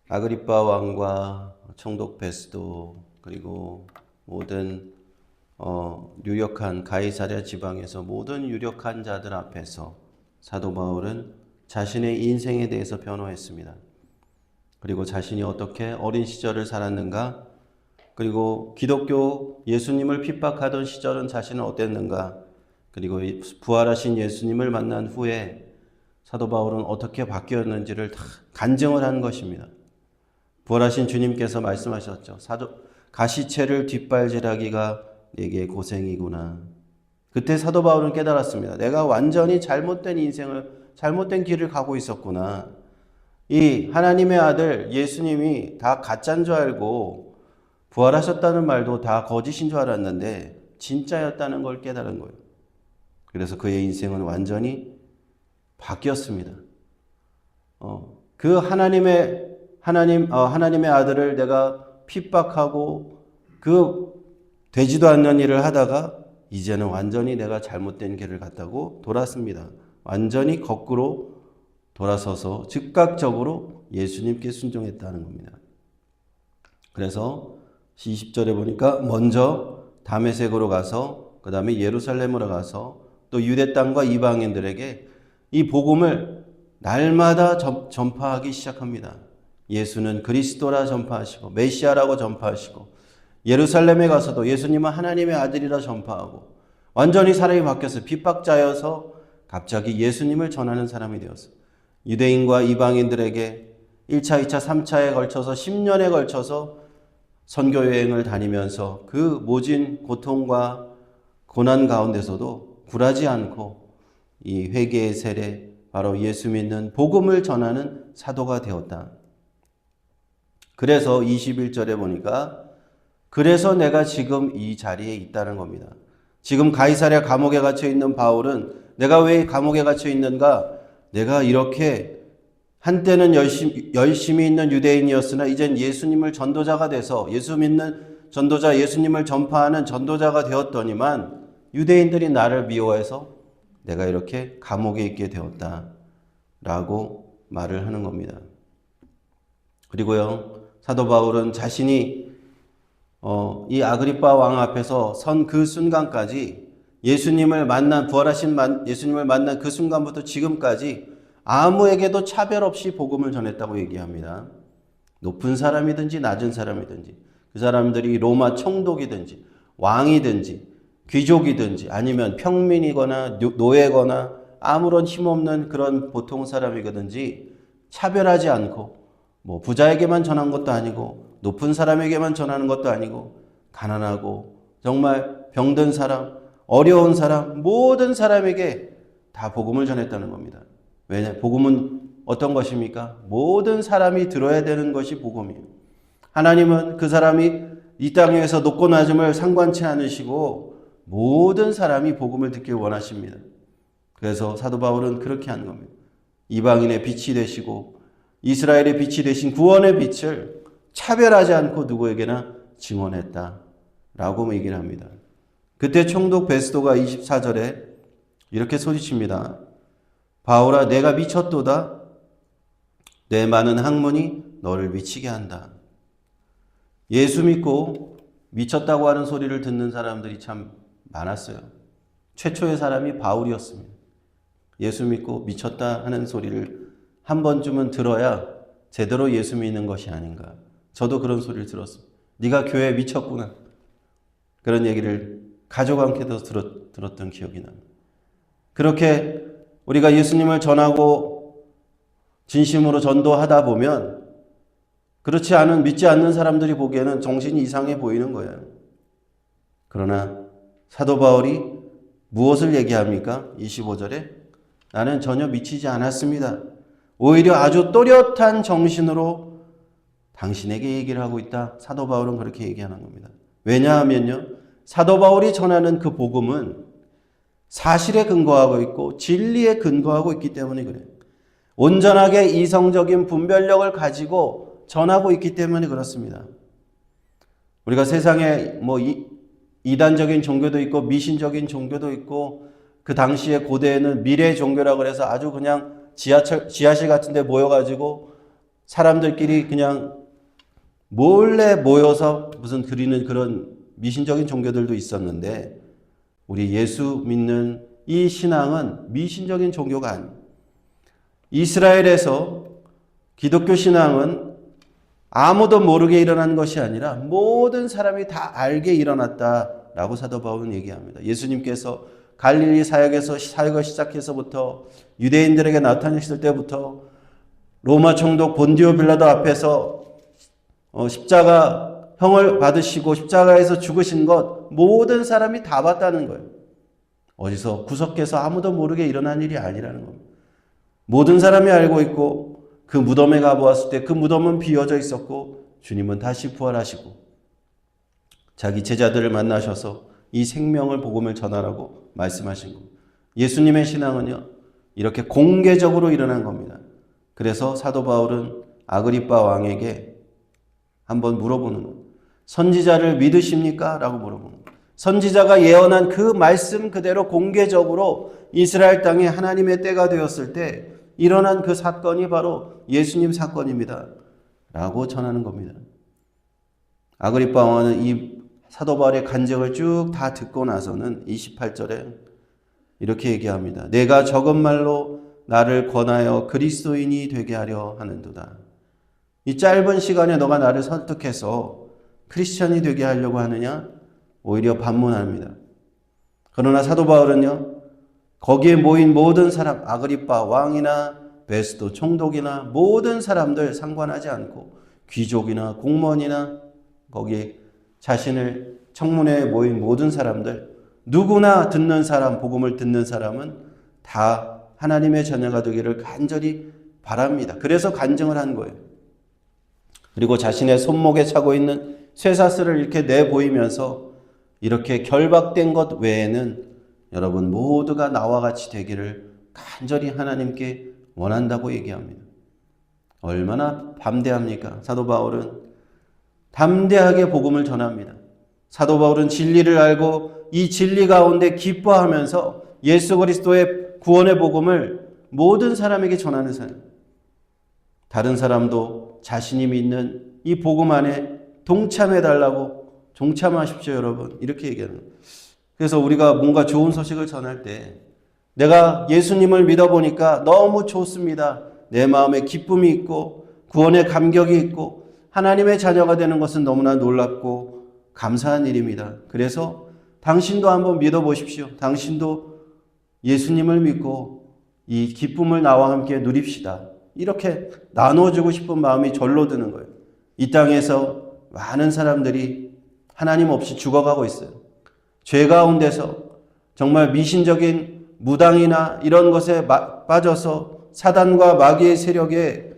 아그리빠 왕과 총독 베스도 그리고 모든 유력한 가이사랴 지방에서 모든 유력한 자들 앞에서 사도 바울은 자신의 인생에 대해서 변호했습니다. 그리고 자신이 어떻게 어린 시절을 살았는가, 그리고 기독교 예수님을 핍박하던 시절은 자신은 어땠는가, 그리고 부활하신 예수님을 만난 후에 사도 바울은 어떻게 바뀌었는지를 다 간증을 한 것입니다. 부활하신 주님께서 말씀하셨죠. 가시채를 뒷발질하기가 내게 고생이구나. 그때 사도 바울은 깨달았습니다. 내가 완전히 잘못된 인생을, 잘못된 길을 가고 있었구나. 이 하나님의 아들 예수님이 다 가짜인 줄 알고 부활하셨다는 말도 다 거짓인 줄 알았는데 진짜였다는 걸 깨달은 거예요. 그래서 그의 인생은 완전히 바뀌었습니다. 그 하나님의 아들을 내가 핍박하고 그 되지도 않는 일을 하다가 이제는 완전히 내가 잘못된 길을 갔다고 돌았습니다. 완전히 거꾸로 돌아서서 즉각적으로 예수님께 순종했다는 겁니다. 그래서 20절에 보니까 먼저 다메섹으로 가서 그 다음에 예루살렘으로 가서 또 유대 땅과 이방인들에게 이 복음을 날마다 전파하기 시작합니다. 예수는 그리스도라 전파하시고 메시아라고 전파하시고 예루살렘에 가서도 예수님은 하나님의 아들이라 전파하고 완전히 사람이 바뀌었어요. 핍박자여서 갑자기 예수님을 전하는 사람이 되었어요. 유대인과 이방인들에게 1차, 2차, 3차에 걸쳐서 10년에 걸쳐서 선교 여행을 다니면서 그 모진 고통과 고난 가운데서도 굴하지 않고 이 회개의 세례, 바로 예수 믿는 복음을 전하는 사도가 되었다. 그래서 21절에 보니까 그래서 내가 지금 이 자리에 있다는 겁니다. 지금 가이사랴 감옥에 갇혀 있는 바울은 내가 왜 감옥에 갇혀 있는가? 내가 이렇게 한때는 열심히 있는 유대인이었으나 이젠 예수님을 전도자가 돼서 예수 믿는 전도자, 예수님을 전파하는 전도자가 되었더니만 유대인들이 나를 미워해서 내가 이렇게 감옥에 있게 되었다라고 말을 하는 겁니다. 그리고요, 사도 바울은 자신이 이 아그리빠 왕 앞에서 선 그 순간까지 부활하신 예수님을 만난 그 순간부터 지금까지 아무에게도 차별 없이 복음을 전했다고 얘기합니다. 높은 사람이든지 낮은 사람이든지 그 사람들이 로마 총독이든지 왕이든지 귀족이든지 아니면 평민이거나 노예거나 아무런 힘없는 그런 보통 사람이든지 차별하지 않고 뭐 부자에게만 전한 것도 아니고 높은 사람에게만 전하는 것도 아니고 가난하고 정말 병든 사람, 어려운 사람, 모든 사람에게 다 복음을 전했다는 겁니다. 왜냐? 복음은 어떤 것입니까? 모든 사람이 들어야 되는 것이 복음이에요. 하나님은 그 사람이 이 땅에서 높고 낮음을 상관치 않으시고 모든 사람이 복음을 듣길 원하십니다. 그래서 사도 바울은 그렇게 한 겁니다. 이방인의 빛이 되시고 이스라엘의 빛이 되신 구원의 빛을 차별하지 않고 누구에게나 증언했다라고 얘기를 합니다. 그때 총독 베스도가 24절에 이렇게 소리칩니다. 바울아, 내가 미쳤도다. 내 많은 학문이 너를 미치게 한다. 예수 믿고 미쳤다고 하는 소리를 듣는 사람들이 참 많았어요. 최초의 사람이 바울이었습니다. 예수 믿고 미쳤다 하는 소리를 한 번쯤은 들어야 제대로 예수 믿는 것이 아닌가. 저도 그런 소리를 들었습니다. 네가 교회에 미쳤구나. 그런 얘기를 가족한테도 들었던 기억이 납니다. 그렇게 우리가 예수님을 전하고 진심으로 전도하다 보면 그렇지 않은 믿지 않는 사람들이 보기에는 정신이 이상해 보이는 거예요. 그러나 사도 바울이 무엇을 얘기합니까? 25절에 나는 전혀 미치지 않았습니다. 오히려 아주 또렷한 정신으로 당신에게 얘기를 하고 있다. 사도 바울은 그렇게 얘기하는 겁니다. 왜냐하면요, 사도 바울이 전하는 그 복음은 사실에 근거하고 있고 진리에 근거하고 있기 때문에 그래요. 온전하게 이성적인 분별력을 가지고 전하고 있기 때문에 그렇습니다. 우리가 세상에 이단적인 종교도 있고 미신적인 종교도 있고 그 당시에 고대에는 미래 종교라고 해서 아주 그냥 지하실 같은 데 모여가지고 사람들끼리 그냥 몰래 모여서 무슨 그리는 그런 미신적인 종교들도 있었는데 우리 예수 믿는 이 신앙은 미신적인 종교가 아니에요. 이스라엘에서 기독교 신앙은 아무도 모르게 일어난 것이 아니라 모든 사람이 다 알게 일어났다라고 사도 바울은 얘기합니다. 예수님께서 갈릴리 사역에서 사역을 시작해서부터 유대인들에게 나타나셨을 때부터 로마 총독 본디오 빌라도 앞에서 십자가형을 받으시고 십자가에서 죽으신 것 모든 사람이 다 봤다는 거예요. 어디서 구석에서 아무도 모르게 일어난 일이 아니라는 겁니다. 모든 사람이 알고 있고 그 무덤에 가보았을 때 그 무덤은 비어져 있었고 주님은 다시 부활하시고 자기 제자들을 만나셔서 이 생명을 복음을 전하라고 말씀하신 겁니다. 예수님의 신앙은요 이렇게 공개적으로 일어난 겁니다. 그래서 사도 바울은 아그리빠 왕에게 한번 물어보는 거예요. 선지자를 믿으십니까? 라고 물어보는 거예요. 선지자가 예언한 그 말씀 그대로 공개적으로 이스라엘 땅에 하나님의 때가 되었을 때 일어난 그 사건이 바로 예수님 사건입니다. 라고 전하는 겁니다. 아그리빠 왕은 이 사도 바울의 간증을 쭉 다 듣고 나서는 28절에 이렇게 얘기합니다. 내가 적은 말로 나를 권하여 그리스도인이 되게 하려 하는도다. 이 짧은 시간에 너가 나를 설득해서 크리스천이 되게 하려고 하느냐? 오히려 반문합니다. 그러나 사도 바울은요. 거기에 모인 모든 사람, 아그리빠 왕이나 베스도 총독이나 모든 사람들 상관하지 않고 귀족이나 공무원이나 거기 자신을 청문회에 모인 모든 사람들 누구나 듣는 사람, 복음을 듣는 사람은 다 하나님의 자녀가 되기를 간절히 바랍니다. 그래서 간증을 한 거예요. 그리고 자신의 손목에 차고 있는 쇠사슬을 이렇게 내보이면서 이렇게 결박된 것 외에는 여러분 모두가 나와 같이 되기를 간절히 하나님께 원한다고 얘기합니다. 얼마나 담대합니까? 사도 바울은 담대하게 복음을 전합니다. 사도 바울은 진리를 알고 이 진리 가운데 기뻐하면서 예수 그리스도의 구원의 복음을 모든 사람에게 전하는 사람. 다른 사람도 자신이 믿는 이 복음 안에 동참해달라고 동참하십시오 여러분. 이렇게 얘기하는 거예요. 그래서 우리가 뭔가 좋은 소식을 전할 때 내가 예수님을 믿어보니까 너무 좋습니다. 내 마음에 기쁨이 있고 구원의 감격이 있고 하나님의 자녀가 되는 것은 너무나 놀랍고 감사한 일입니다. 그래서 당신도 한번 믿어보십시오. 당신도 예수님을 믿고 이 기쁨을 나와 함께 누립시다. 이렇게 나눠주고 싶은 마음이 절로 드는 거예요. 이 땅에서 많은 사람들이 하나님 없이 죽어가고 있어요. 죄 가운데서 정말 미신적인 무당이나 이런 것에 빠져서 사단과 마귀의 세력에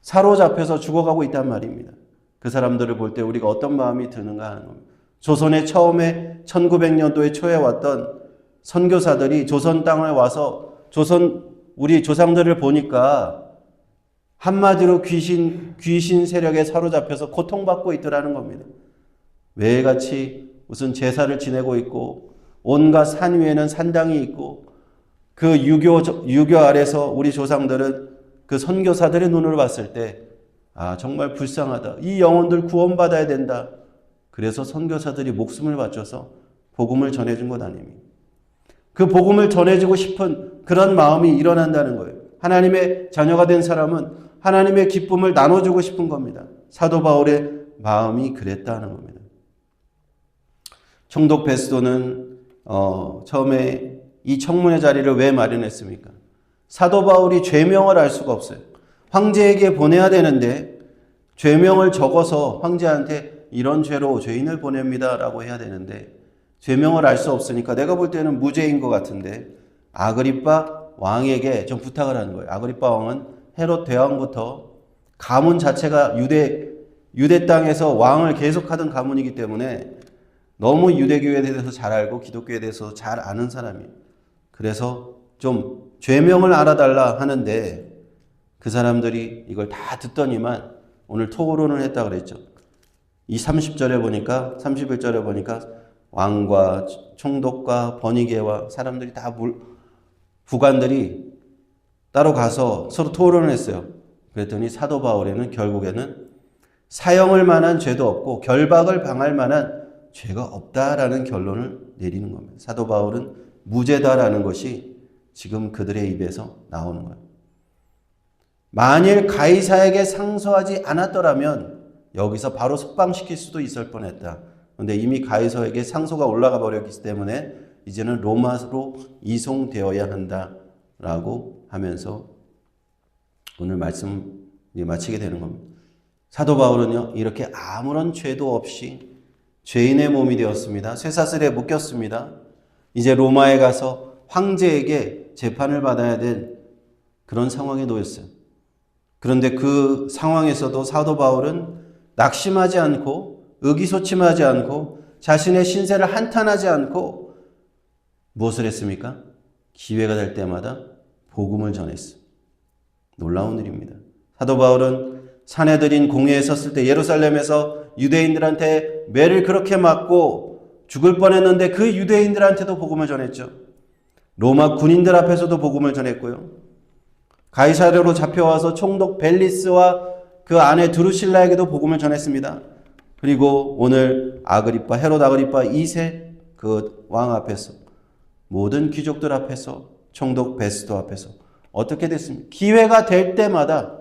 사로잡혀서 죽어가고 있단 말입니다. 그 사람들을 볼 때 우리가 어떤 마음이 드는가 하는 겁니다. 조선에 처음에 1900년도에 초에 왔던 선교사들이 조선 땅을 와서 우리 조상들을 보니까 한마디로 귀신 세력에 사로잡혀서 고통받고 있더라는 겁니다. 매일같이 무슨 제사를 지내고 있고 온갖 산 위에는 산당이 있고 그 유교 아래서 우리 조상들은 그 선교사들의 눈으로 봤을 때 정말 불쌍하다. 이 영혼들 구원받아야 된다. 그래서 선교사들이 목숨을 바쳐서 복음을 전해준 것 아닙니까? 그 복음을 전해주고 싶은 그런 마음이 일어난다는 거예요. 하나님의 자녀가 된 사람은 하나님의 기쁨을 나눠주고 싶은 겁니다. 사도 바울의 마음이 그랬다는 겁니다. 총독 베스도는 처음에 이 청문회 자리를 왜 마련했습니까? 사도 바울이 죄명을 알 수가 없어요. 황제에게 보내야 되는데 죄명을 적어서 황제한테 이런 죄로 죄인을 보냅니다 라고 해야 되는데 죄명을 알 수 없으니까 내가 볼 때는 무죄인 것 같은데 아그리빠 왕에게 좀 부탁을 하는 거예요. 아그리빠 왕은 헤롯 대왕부터 가문 자체가 유대 땅에서 왕을 계속하던 가문이기 때문에 너무 유대교에 대해서 잘 알고 기독교에 대해서 잘 아는 사람이에요. 그래서 좀 죄명을 알아달라 하는데 그 사람들이 이걸 다 듣더니만 오늘 토론을 했다 그랬죠. 이 31절에 보니까 왕과 총독과 번이계와 사람들이 다 부관들이 따로 가서 서로 토론을 했어요. 그랬더니 사도 바울에는 결국에는 사형을 만한 죄도 없고 결박을 당할 만한 죄가 없다라는 결론을 내리는 겁니다. 사도 바울은 무죄다라는 것이 지금 그들의 입에서 나오는 거예요. 만일 가이사에게 상소하지 않았더라면 여기서 바로 석방시킬 수도 있을 뻔했다. 그런데 이미 가이사에게 상소가 올라가 버렸기 때문에 이제는 로마로 이송되어야 한다라고 하면서 오늘 말씀 마치게 되는 겁니다. 사도 바울은요, 이렇게 아무런 죄도 없이 죄인의 몸이 되었습니다. 쇠사슬에 묶였습니다. 이제 로마에 가서 황제에게 재판을 받아야 될 그런 상황에 놓였어요. 그런데 그 상황에서도 사도 바울은 낙심하지 않고 의기소침하지 않고 자신의 신세를 한탄하지 않고 무엇을 했습니까? 기회가 될 때마다 복음을 전했어요. 놀라운 일입니다. 사도 바울은 사내들인 공회에 섰을 때 예루살렘에서 유대인들한테 매를 그렇게 맞고 죽을 뻔했는데 그 유대인들한테도 복음을 전했죠. 로마 군인들 앞에서도 복음을 전했고요. 가이사랴로 잡혀와서 총독 벨리스와 그 아내 드루실라에게도 복음을 전했습니다. 그리고 오늘 아그리파, 헤롯 아그리파 2세 그 왕 앞에서, 모든 귀족들 앞에서, 총독 베스도 앞에서 어떻게 됐습니까? 기회가 될 때마다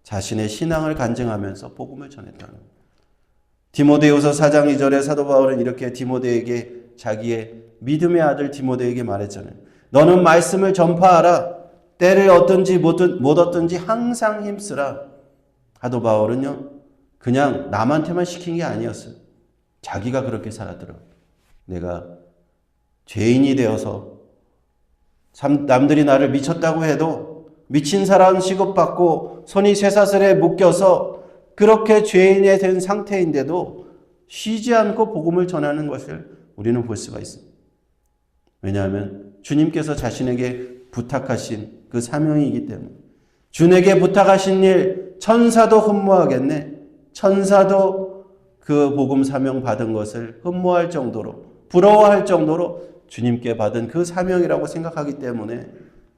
자신의 신앙을 간증하면서 복음을 전했다는 거예요. 디모데후서 4장 2절에 사도 바울은 이렇게 디모데에게 자기의 믿음의 아들 디모데에게 말했잖아요. 너는 말씀을 전파하라. 때를 얻든지 못 얻든지 항상 힘쓰라. 사도 바울은요, 그냥 남한테만 시킨 게 아니었어요. 자기가 그렇게 살았더라고요. 내가 죄인이 되어서 남들이 나를 미쳤다고 해도 미친 사람 취급받고 손이 쇠사슬에 묶여서 그렇게 죄인이 된 상태인데도 쉬지 않고 복음을 전하는 것을 우리는 볼 수가 있습니다. 왜냐하면 주님께서 자신에게 부탁하신 그 사명이기 때문에. 주님에게 부탁하신 일 천사도 흠모하겠네. 천사도 그 복음 사명 받은 것을 흠모할 정도로, 부러워할 정도로 주님께 받은 그 사명이라고 생각하기 때문에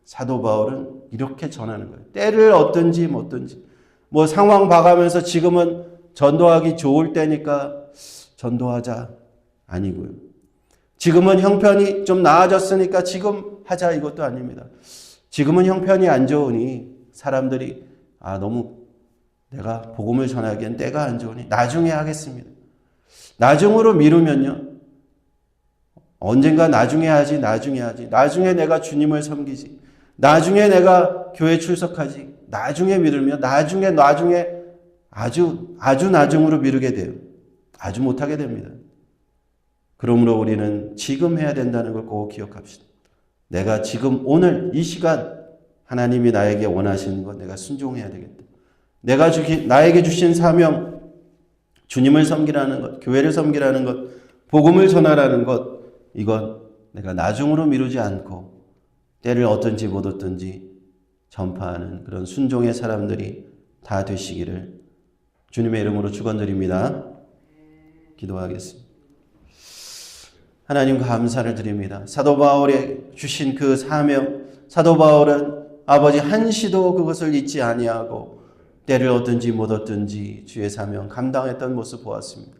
사도 바울은 이렇게 전하는 거예요. 때를 얻든지 못든지. 뭐 상황 봐가면서 지금은 전도하기 좋을 때니까 전도하자. 아니고요. 지금은 형편이 좀 나아졌으니까 지금 하자, 이것도 아닙니다. 지금은 형편이 안 좋으니 사람들이 너무 내가 복음을 전하기엔 때가 안 좋으니 나중에 하겠습니다. 나중으로 미루면요, 언젠가 나중에 하지. 나중에 내가 주님을 섬기지. 나중에 내가 교회 출석하지. 나중에 미루면 나중에 아주 나중으로 미루게 돼요. 아주 못하게 됩니다. 그러므로 우리는 지금 해야 된다는 걸 꼭 기억합시다. 내가 지금 오늘 이 시간 하나님이 나에게 원하시는 것 내가 순종해야 되겠다. 나에게 주신 사명, 주님을 섬기라는 것, 교회를 섬기라는 것, 복음을 전하라는 것, 이건 내가 나중으로 미루지 않고 때를 얻든지 못 얻든지 전파하는 그런 순종의 사람들이 다 되시기를 주님의 이름으로 축원드립니다. 기도하겠습니다. 하나님 감사를 드립니다. 사도 바울에 주신 그 사명, 사도 바울은 아버지 한시도 그것을 잊지 아니하고 때를 얻든지 못 얻든지 주의 사명 감당했던 모습 보았습니다.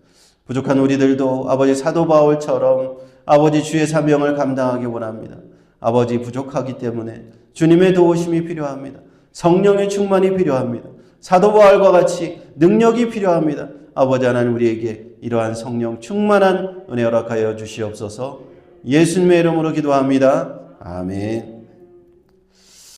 부족한 우리들도 아버지 사도 바울처럼 아버지 주의 사명을 감당하기 원합니다. 아버지 부족하기 때문에 주님의 도우심이 필요합니다. 성령의 충만이 필요합니다. 사도 바울과 같이 능력이 필요합니다. 아버지 하나님 우리에게 이러한 성령 충만한 은혜 허락하여 주시옵소서. 예수님의 이름으로 기도합니다. 아멘.